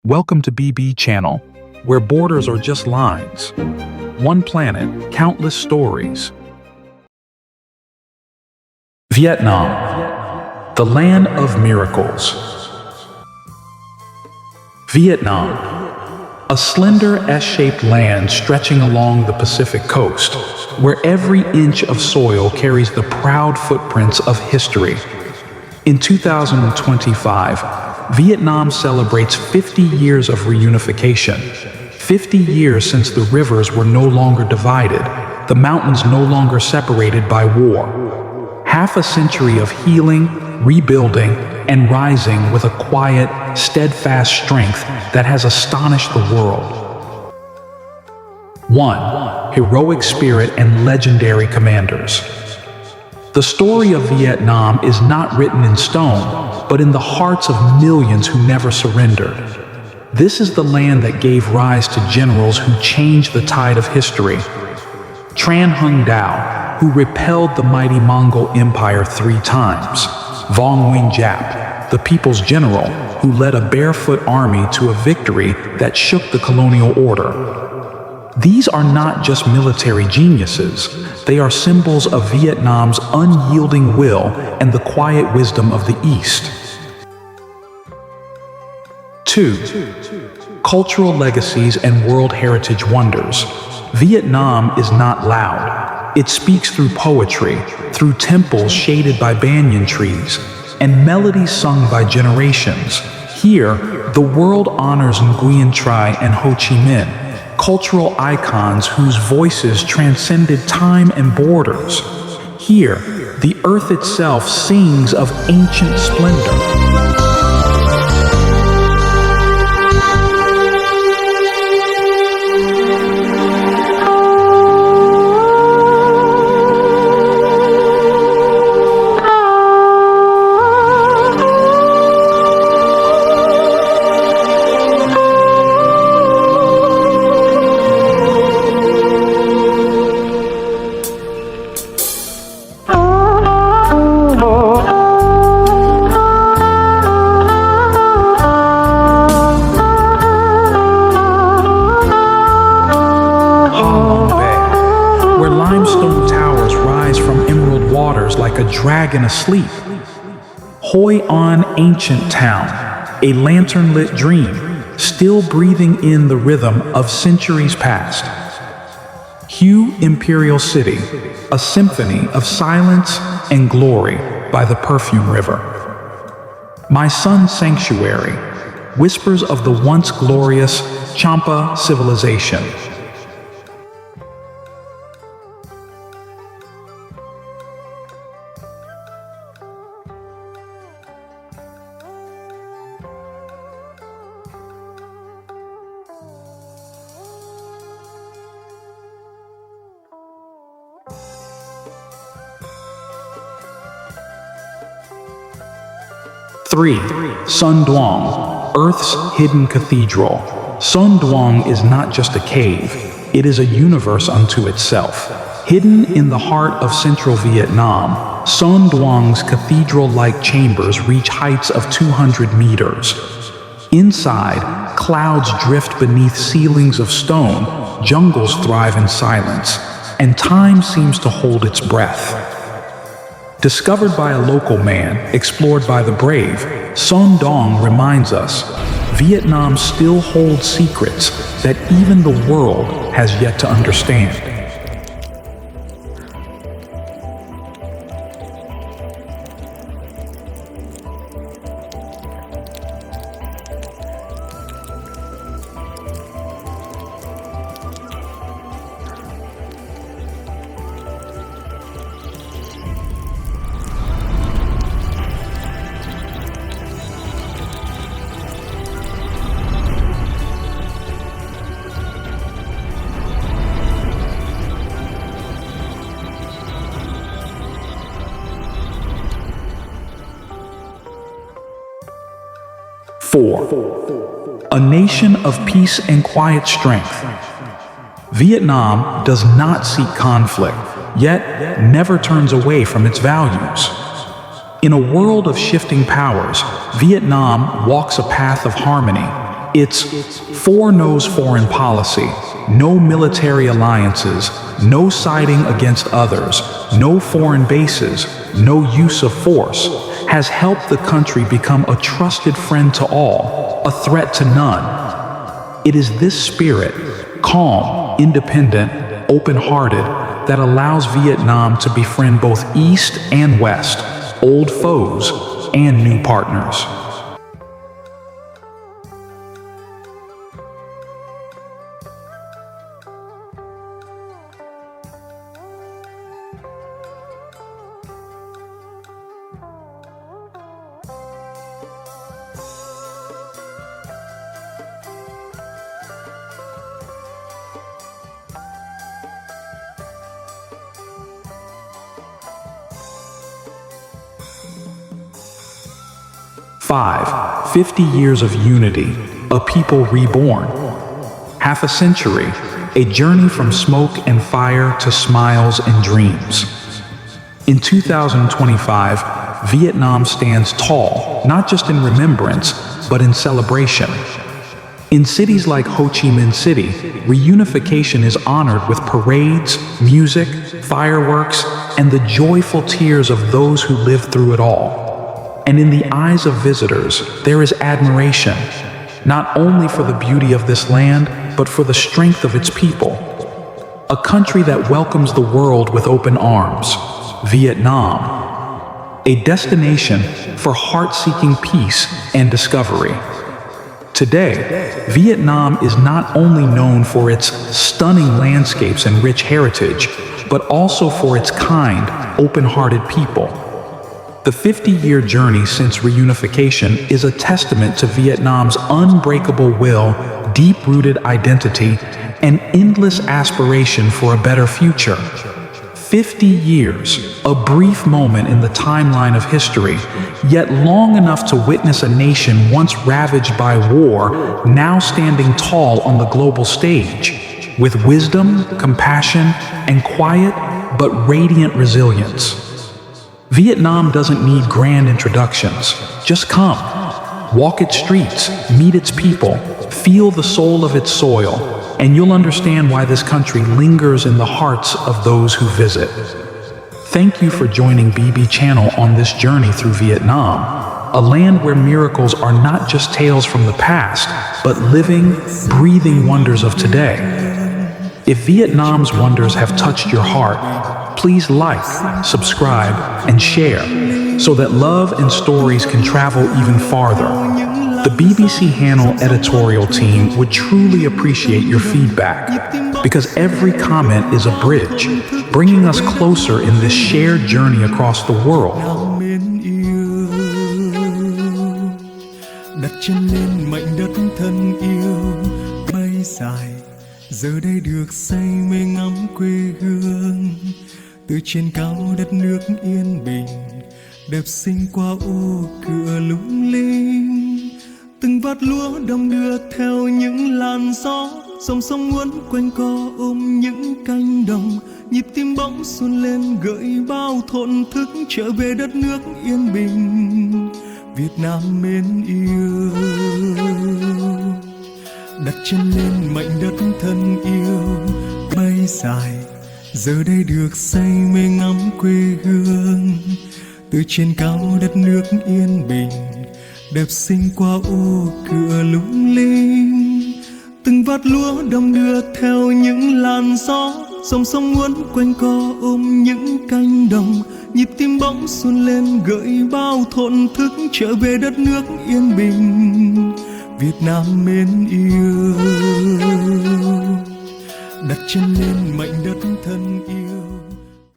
Welcome to BB Channel, where borders are just lines. One planet, countless stories. Vietnam, the land of miracles. Vietnam, a slender S-shaped land stretching along the Pacific coast, where every inch of soil carries the proud footprints of history. In 2025, Vietnam celebrates 50 years of reunification. 50 years since the rivers were no longer divided, the mountains no longer separated by war. Half a century of healing, rebuilding, and rising with a quiet, steadfast strength that has astonished the world. 1. Heroic spirit and legendary commanders. The story of Vietnam is not written in stone, but in the hearts of millions who never surrendered. This is the land that gave rise to generals who changed the tide of history. Tran Hung Dao, who repelled the mighty Mongol Empire 3 times. Vong Nguyen Giap, the people's general, who led a barefoot army to a victory that shook the colonial order. These are not just military geniuses, they are symbols of Vietnam's unyielding will and the quiet wisdom of the East. 2. Cultural legacies and World Heritage wonders. Vietnam is not loud. It speaks through poetry, through temples shaded by banyan trees, and melodies sung by generations. Here, the world honors Nguyen Trai and Ho Chi Minh, cultural icons whose voices transcended time and borders. Here, the earth itself sings of ancient splendor. Like a dragon asleep. Hoi An ancient town, a lantern-lit dream, still breathing in the rhythm of centuries past. Hue Imperial City, a symphony of silence and glory by the Perfume River. My Sun Sanctuary, whispers of the once glorious Champa civilization. 3. Son Doong, Earth's hidden cathedral. Son Doong is not just a cave, it is a universe unto itself. Hidden in the heart of central Vietnam, Son Doong's cathedral-like chambers reach heights of 200 meters. Inside, clouds drift beneath ceilings of stone, jungles thrive in silence, and time seems to hold its breath. Discovered by a local man, explored by the brave, Son Doong reminds us, Vietnam still holds secrets that even the world has yet to understand. 4. A nation of peace and quiet strength. Vietnam does not seek conflict, yet never turns away from its values. In a world of shifting powers, Vietnam walks a path of harmony, It's four-nose foreign policy, no military alliances, no siding against others, no foreign bases, no use of force, has helped the country become a trusted friend to all, a threat to none. It is this spirit, calm, independent, open-hearted, that allows Vietnam to befriend both East and West, old foes and new partners. Five, 50 years of unity, a people reborn. Half a century, a journey from smoke and fire to smiles and dreams. In 2025, Vietnam stands tall, not just in remembrance, but in celebration. In cities like Ho Chi Minh City, reunification is honored with parades, music, fireworks, and the joyful tears of those who lived through it all. And in the eyes of visitors, there is admiration, not only for the beauty of this land, but for the strength of its people. A country that welcomes the world with open arms, Vietnam. A destination for heart-seeking peace and discovery. Today, Vietnam is not only known for its stunning landscapes and rich heritage, but also for its kind, open-hearted people. The 50-year journey since reunification is a testament to Vietnam's unbreakable will, deep-rooted identity, and endless aspiration for a better future. 50 years, a brief moment in the timeline of history, yet long enough to witness a nation once ravaged by war, now standing tall on the global stage, with wisdom, compassion, and quiet but radiant resilience. Vietnam doesn't need grand introductions. Just come. Walk its streets, meet its people, feel the soul of its soil, and you'll understand why this country lingers in the hearts of those who visit. Thank you for joining BB Channel on this journey through Vietnam, a land where miracles are not just tales from the past, but living, breathing wonders of today. If Vietnam's wonders have touched your heart, please like, subscribe, and share so that love and stories can travel even farther. The BBC Hanel editorial team would truly appreciate your feedback because every comment is a bridge, bringing us closer in this shared journey across the world. Đặt chân lên mảnh đất thân yêu, bay dài, giờ đây được say mê ngắm quê hương. Từ trên cao đất nước yên bình, đẹp xinh qua ô cửa lung linh. Từng vạt lúa đong đưa theo những làn gió, dòng sông uốn quanh co ôm những cánh đồng. Nhịp tim bỗng xuân lên gợi bao thổn thức, trở về đất nước yên bình, Việt Nam mến yêu. Đặt chân lên mảnh đất thân yêu, bay dài, giờ đây được say mê ngắm quê hương. Từ trên cao đất nước yên bình, đẹp xinh qua ô cửa lung linh. Từng vạt lúa đong đưa theo những làn gió, dòng sông uốn quanh co ôm những cánh đồng. Nhịp tim bỗng xuân lên gợi bao thổn thức, trở về đất nước yên bình, Việt Nam mến yêu. Đặt chân lên mảnh đất thân yêu.